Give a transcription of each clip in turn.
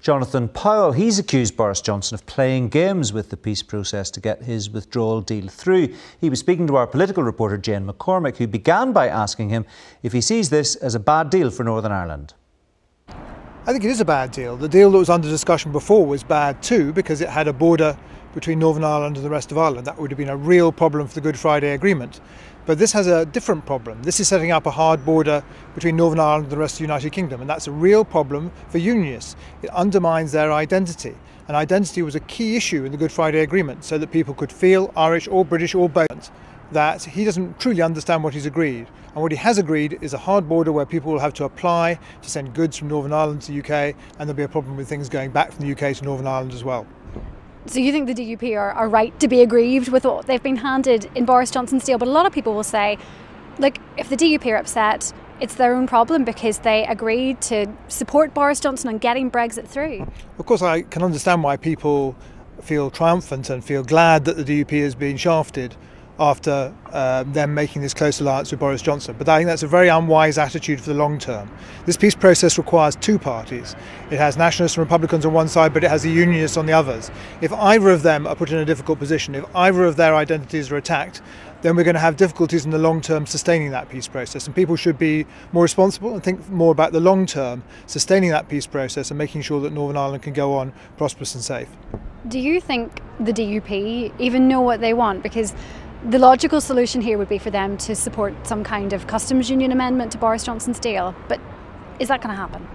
Jonathan Powell, he's accused Boris Johnson of playing games with the peace process to get his withdrawal deal through. He was speaking to our political reporter Jane McCormick, who began by asking him if he sees this as a bad deal for Northern Ireland. I think it is a bad deal. The deal that was under discussion before was bad too, because it had a border between Northern Ireland and the rest of Ireland. That would have been a real problem for the Good Friday Agreement. But this has a different problem. This is setting up a hard border between Northern Ireland and the rest of the United Kingdom, and that's a real problem for Unionists. It undermines their identity, and identity was a key issue in the Good Friday Agreement, so that people could feel Irish or British or both, that he doesn't truly understand what he's agreed. And what he has agreed is a hard border where people will have to apply to send goods from Northern Ireland to the UK, and there'll be a problem with things going back from the UK to Northern Ireland as well. So you think the DUP are right to be aggrieved with what they've been handed in Boris Johnson's deal? But a lot of people will say, look, if the DUP are upset, it's their own problem because they agreed to support Boris Johnson on getting Brexit through. Of course, I can understand why people feel triumphant and feel glad that the DUP has been shafted after them making this close alliance with Boris Johnson. But I think that's a very unwise attitude for the long term. This peace process requires two parties. It has nationalists and Republicans on one side, but it has the Unionists on the others. If either of them are put in a difficult position, if either of their identities are attacked, then we're going to have difficulties in the long term sustaining that peace process. And people should be more responsible and think more about the long term, sustaining that peace process and making sure that Northern Ireland can go on prosperous and safe. Do you think the DUP even know what they want? Because the logical solution here would be for them to support some kind of customs union amendment to Boris Johnson's deal. But is that going to happen?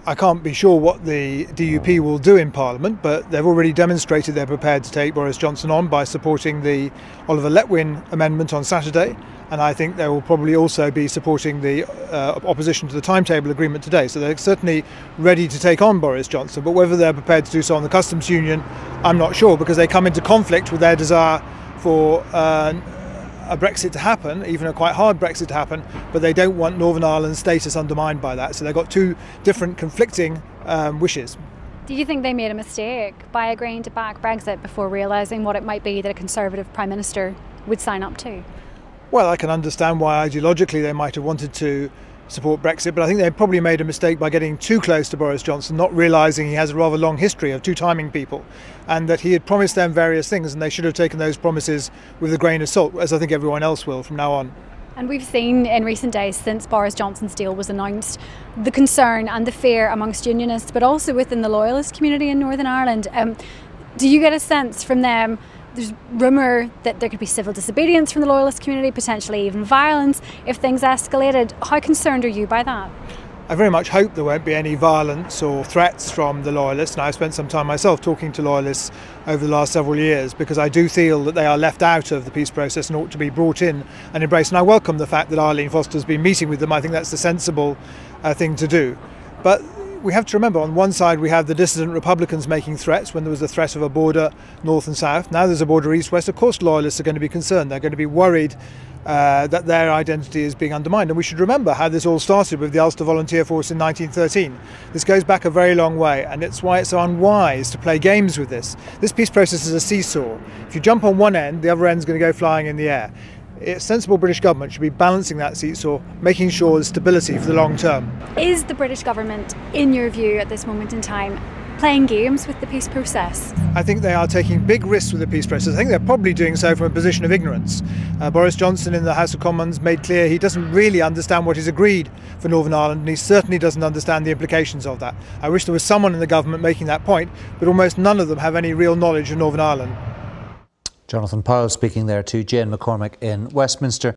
I can't be sure what the DUP will do in Parliament, but they've already demonstrated they're prepared to take Boris Johnson on by supporting the Oliver Letwin amendment on Saturday. And I think they will probably also be supporting the opposition to the timetable agreement today. So they're certainly ready to take on Boris Johnson. But whether they're prepared to do so on the customs union, I'm not sure, because they come into conflict with their desire for a Brexit to happen, even a quite hard Brexit to happen, but they don't want Northern Ireland's status undermined by that. So they've got two different conflicting wishes. Do you think they made a mistake by agreeing to back Brexit before realising what it might be that a Conservative Prime Minister would sign up to? Well, I can understand why ideologically they might have wanted to support Brexit, but I think they probably made a mistake by getting too close to Boris Johnson, not realising he has a rather long history of two-timing people, and that he had promised them various things, and they should have taken those promises with a grain of salt, as I think everyone else will from now on. And we've seen in recent days, since Boris Johnson's deal was announced, the concern and the fear amongst Unionists, but also within the Loyalist community in Northern Ireland. Do you get a sense from them? There's rumour that there could be civil disobedience from the Loyalist community, potentially even violence if things escalated. How concerned are you by that? I very much hope there won't be any violence or threats from the Loyalists, and I've spent some time myself talking to Loyalists over the last several years, because I do feel that they are left out of the peace process and ought to be brought in and embraced. And I welcome the fact that Arlene Foster's been meeting with them. I think that's the sensible thing to do. But we have to remember, on one side we have the dissident Republicans making threats when there was a threat of a border north and south. Now there's a border east-west. Of course Loyalists are going to be concerned. They're going to be worried that their identity is being undermined. And we should remember how this all started with the Ulster Volunteer Force in 1913. This goes back a very long way, and it's why it's so unwise to play games with this. This peace process is a seesaw. If you jump on one end, the other end's going to go flying in the air. A sensible British government should be balancing that seesaw, making sure there's stability for the long term. Is the British government, in your view at this moment in time, playing games with the peace process? I think they are taking big risks with the peace process. I think they're probably doing so from a position of ignorance. Boris Johnson in the House of Commons made clear he doesn't really understand what he's agreed for Northern Ireland, and he certainly doesn't understand the implications of that. I wish there was someone in the government making that point, but almost none of them have any real knowledge of Northern Ireland. Jonathan Powell speaking there to Jane McCormick in Westminster.